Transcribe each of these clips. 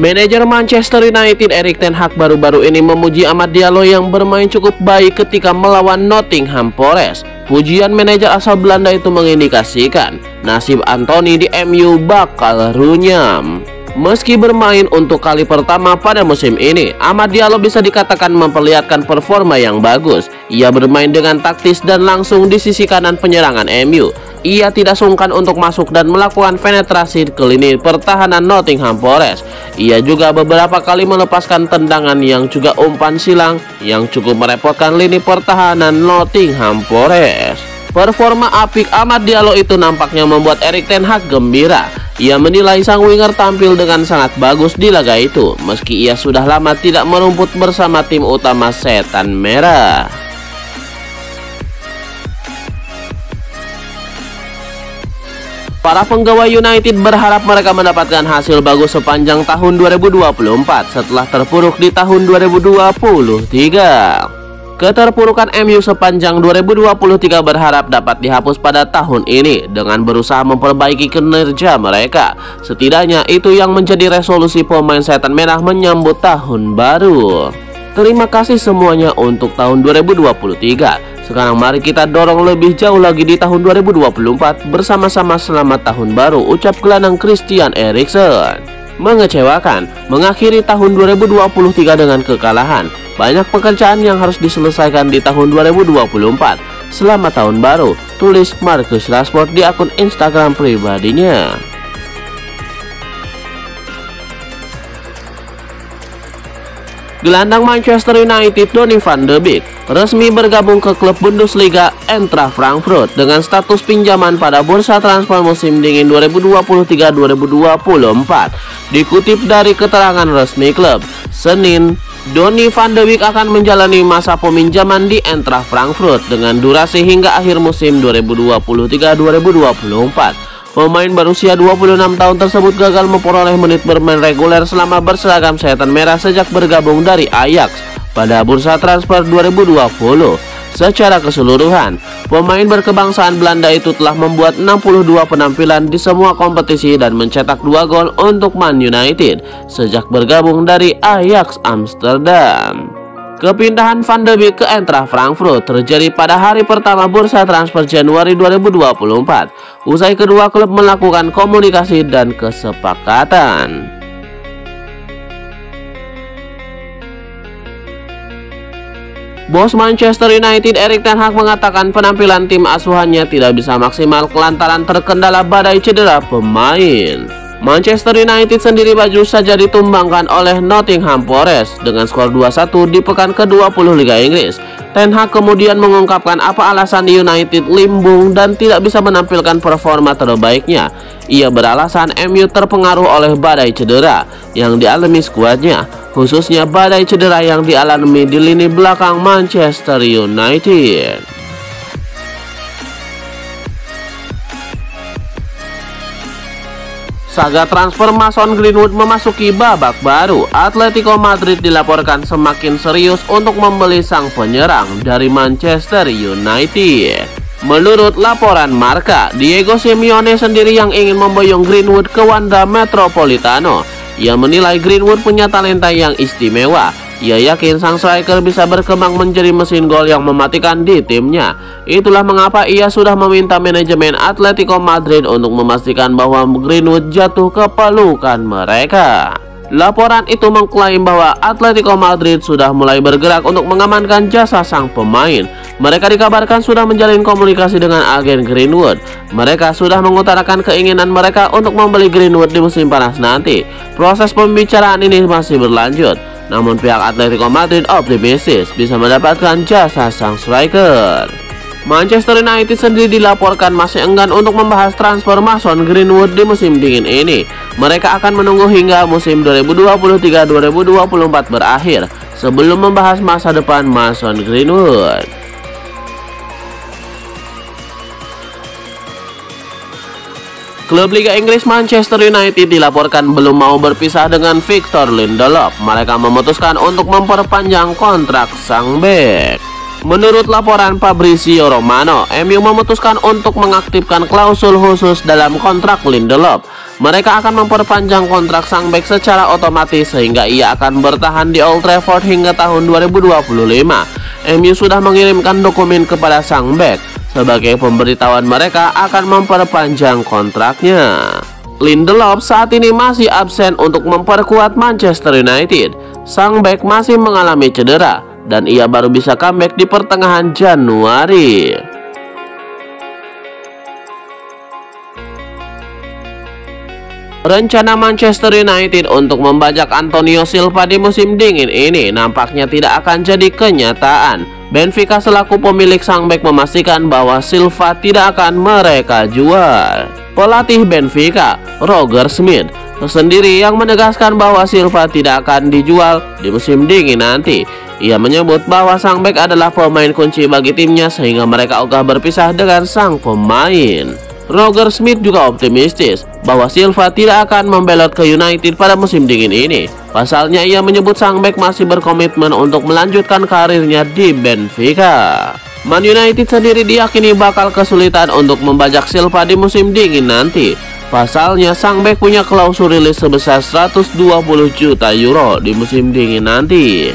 Manajer Manchester United Erik ten Hag baru-baru ini memuji Amad Diallo yang bermain cukup baik ketika melawan Nottingham Forest. Pujian manajer asal Belanda itu mengindikasikan nasib Anthony di MU bakal runyam. Meski bermain untuk kali pertama pada musim ini, Amad Diallo bisa dikatakan memperlihatkan performa yang bagus. Ia bermain dengan taktis dan langsung di sisi kanan penyerangan MU. Ia tidak sungkan untuk masuk dan melakukan penetrasi ke lini pertahanan Nottingham Forest. Ia juga beberapa kali melepaskan tendangan yang juga umpan silang yang cukup merepotkan lini pertahanan Nottingham Forest. Performa apik Amad Diallo itu nampaknya membuat Erik ten Hag gembira. Ia menilai sang winger tampil dengan sangat bagus di laga itu, meski ia sudah lama tidak merumput bersama tim utama Setan Merah. Para penggawa United berharap mereka mendapatkan hasil bagus sepanjang tahun 2024 setelah terpuruk di tahun 2023. Keterpurukan MU sepanjang 2023 berharap dapat dihapus pada tahun ini dengan berusaha memperbaiki kinerja mereka. Setidaknya itu yang menjadi resolusi pemain Setan Merah menyambut tahun baru. Terima kasih semuanya untuk tahun 2023. Sekarang mari kita dorong lebih jauh lagi di tahun 2024 bersama-sama. Selamat tahun baru, ucap gelandang Christian Eriksen. Mengecewakan mengakhiri tahun 2023 dengan kekalahan. Banyak pekerjaan yang harus diselesaikan di tahun 2024. Selamat tahun baru, tulis Marcus Rashford di akun Instagram pribadinya. Gelandang Manchester United Donny van de Beek resmi bergabung ke klub Bundesliga Eintracht Frankfurt dengan status pinjaman pada bursa transfer musim dingin 2023-2024. Dikutip dari keterangan resmi klub, Senin, Donny van de Beek akan menjalani masa peminjaman di Eintracht Frankfurt dengan durasi hingga akhir musim 2023-2024. Pemain berusia 26 tahun tersebut gagal memperoleh menit bermain reguler selama berseragam Setan Merah sejak bergabung dari Ajax pada bursa transfer 2020. Secara keseluruhan, pemain berkebangsaan Belanda itu telah membuat 62 penampilan di semua kompetisi dan mencetak 2 gol untuk Man United sejak bergabung dari Ajax Amsterdam. Kepindahan Van de Beek ke Eintracht Frankfurt terjadi pada hari pertama bursa transfer Januari 2024. Usai kedua klub melakukan komunikasi dan kesepakatan. Bos Manchester United Erik ten Hag mengatakan penampilan tim asuhannya tidak bisa maksimal lantaran terkendala badai cedera pemain. Manchester United sendiri baru saja ditumbangkan oleh Nottingham Forest dengan skor 2-1 di pekan ke-20 Liga Inggris. Ten Hag kemudian mengungkapkan apa alasan United limbung dan tidak bisa menampilkan performa terbaiknya. Ia beralasan MU terpengaruh oleh badai cedera yang dialami skuadnya, khususnya badai cedera yang dialami di lini belakang Manchester United. Saga transfer Mason Greenwood memasuki babak baru. Atletico Madrid dilaporkan semakin serius untuk membeli sang penyerang dari Manchester United. Menurut laporan Marca, Diego Simeone sendiri yang ingin memboyong Greenwood ke Wanda Metropolitano. Ia menilai Greenwood punya talenta yang istimewa. Ia yakin sang striker bisa berkembang menjadi mesin gol yang mematikan di timnya. Itulah mengapa ia sudah meminta manajemen Atletico Madrid untuk memastikan bahwa Greenwood jatuh ke pelukan mereka. Laporan itu mengklaim bahwa Atletico Madrid sudah mulai bergerak untuk mengamankan jasa sang pemain. Mereka dikabarkan sudah menjalin komunikasi dengan agen Greenwood. Mereka sudah mengutarakan keinginan mereka untuk membeli Greenwood di musim panas nanti. Proses pembicaraan ini masih berlanjut. Namun pihak Atletico Madrid optimistis bisa mendapatkan jasa sang striker. Manchester United sendiri dilaporkan masih enggan untuk membahas transfer Mason Greenwood di musim dingin ini. Mereka akan menunggu hingga musim 2023-2024 berakhir sebelum membahas masa depan Mason Greenwood. Klub Liga Inggris Manchester United dilaporkan belum mau berpisah dengan Victor Lindelof. Mereka memutuskan untuk memperpanjang kontrak sang bek. Menurut laporan Fabrizio Romano, MU memutuskan untuk mengaktifkan klausul khusus dalam kontrak Lindelof. Mereka akan memperpanjang kontrak sang bek secara otomatis sehingga ia akan bertahan di Old Trafford hingga tahun 2025. MU sudah mengirimkan dokumen kepada sang bek sebagai pemberitahuan mereka akan memperpanjang kontraknya. Lindelof saat ini masih absen untuk memperkuat Manchester United. Sang bek masih mengalami cedera dan ia baru bisa comeback di pertengahan Januari. Rencana Manchester United untuk membajak Antonio Silva di musim dingin ini nampaknya tidak akan jadi kenyataan. Benfica selaku pemilik sang bek memastikan bahwa Silva tidak akan mereka jual. Pelatih Benfica, Roger Schmidt, sendiri yang menegaskan bahwa Silva tidak akan dijual di musim dingin nanti. Ia menyebut bahwa sang bek adalah pemain kunci bagi timnya sehingga mereka ogah berpisah dengan sang pemain. Roger Schmidt juga optimistis bahwa Silva tidak akan membelot ke United pada musim dingin ini. Pasalnya ia menyebut sang bek masih berkomitmen untuk melanjutkan karirnya di Benfica. Man United sendiri diyakini bakal kesulitan untuk membajak Silva di musim dingin nanti. Pasalnya sang bek punya klausul rilis sebesar 120 juta euro di musim dingin nanti.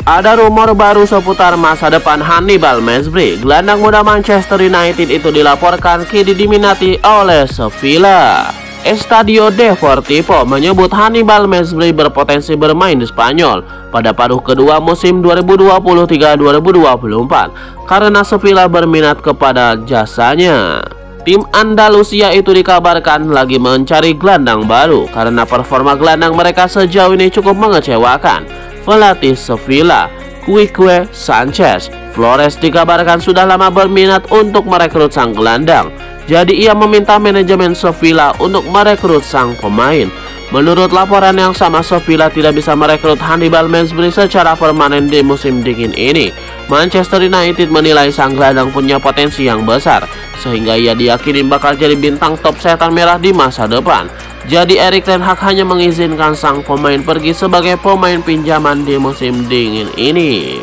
Ada rumor baru seputar masa depan Hannibal Mejbri. Gelandang muda Manchester United itu dilaporkan kini diminati oleh Sevilla. Estadio Deportivo menyebut Hannibal Mejbri berpotensi bermain di Spanyol pada paruh kedua musim 2023-2024 karena Sevilla berminat kepada jasanya. Tim Andalusia itu dikabarkan lagi mencari gelandang baru karena performa gelandang mereka sejauh ini cukup mengecewakan. Pelatih Sevilla, Quique Sanchez Flores dikabarkan sudah lama berminat untuk merekrut sang gelandang. Jadi ia meminta manajemen Sevilla untuk merekrut sang pemain. Menurut laporan yang sama, Sevilla tidak bisa merekrut Hannibal Mejbri secara permanen di musim dingin ini. Manchester United menilai sang gelandang punya potensi yang besar, sehingga ia diyakini bakal jadi bintang top setan merah di masa depan. Jadi Erik ten Hag hanya mengizinkan sang pemain pergi sebagai pemain pinjaman di musim dingin ini.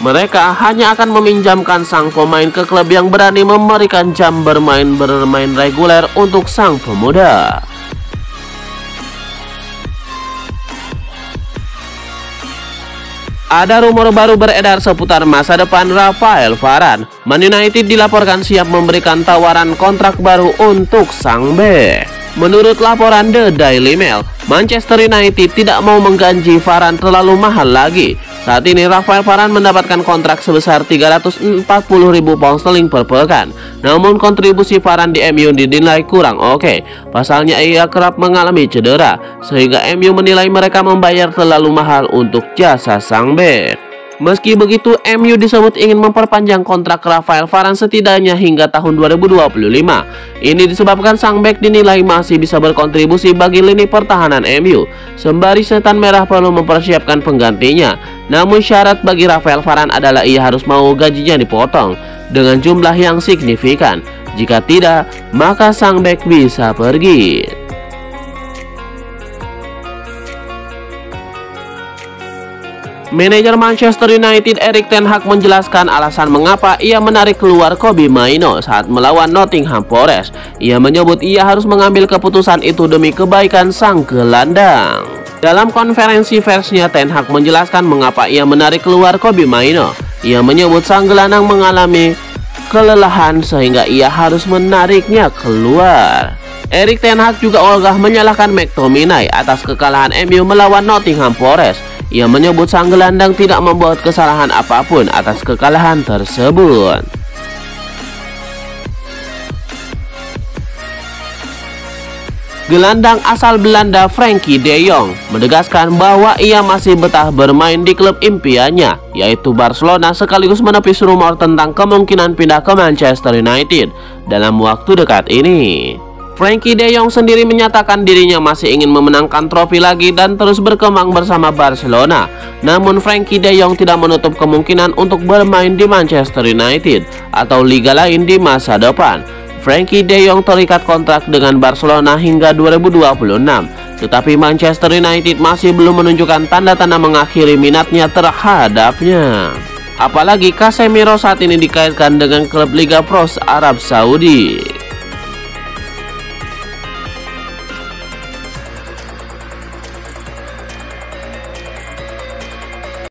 Mereka hanya akan meminjamkan sang pemain ke klub yang berani memberikan jam bermain reguler untuk sang pemuda. Ada rumor baru beredar seputar masa depan Rafael Varane. Man United dilaporkan siap memberikan tawaran kontrak baru untuk sang bek. Menurut laporan The Daily Mail, Manchester United tidak mau menggaji Varane terlalu mahal lagi. Saat ini Rafael Varane mendapatkan kontrak sebesar 340.000 pound sterling per pekan. Namun kontribusi Varane di MU dinilai kurang oke. Pasalnya ia kerap mengalami cedera, sehingga MU menilai mereka membayar terlalu mahal untuk jasa sang bek. Meski begitu, MU disebut ingin memperpanjang kontrak Rafael Varane setidaknya hingga tahun 2025. Ini disebabkan sang bek dinilai masih bisa berkontribusi bagi lini pertahanan MU. Sembari setan merah perlu mempersiapkan penggantinya. Namun syarat bagi Rafael Varane adalah ia harus mau gajinya dipotong dengan jumlah yang signifikan. Jika tidak, maka sang bek bisa pergi. Manajer Manchester United Erik ten Hag menjelaskan alasan mengapa ia menarik keluar Kobbie Mainoo saat melawan Nottingham Forest. Ia menyebut ia harus mengambil keputusan itu demi kebaikan sang gelandang. Dalam konferensi persnya, ten Hag menjelaskan mengapa ia menarik keluar Kobbie Mainoo. Ia menyebut sang gelandang mengalami kelelahan sehingga ia harus menariknya keluar. Erik ten Hag juga ogah menyalahkan McTominay atas kekalahan MU melawan Nottingham Forest. Ia menyebut sang gelandang tidak membuat kesalahan apapun atas kekalahan tersebut. Gelandang asal Belanda Frenkie de Jong menegaskan bahwa ia masih betah bermain di klub impiannya, yaitu Barcelona, sekaligus menepis rumor tentang kemungkinan pindah ke Manchester United dalam waktu dekat ini. Frenkie de Jong sendiri menyatakan dirinya masih ingin memenangkan trofi lagi dan terus berkembang bersama Barcelona. Namun Frenkie de Jong tidak menutup kemungkinan untuk bermain di Manchester United atau liga lain di masa depan. Frenkie de Jong terikat kontrak dengan Barcelona hingga 2026, tetapi Manchester United masih belum menunjukkan tanda-tanda mengakhiri minatnya terhadapnya. Apalagi Casemiro saat ini dikaitkan dengan klub Liga Pro Arab Saudi.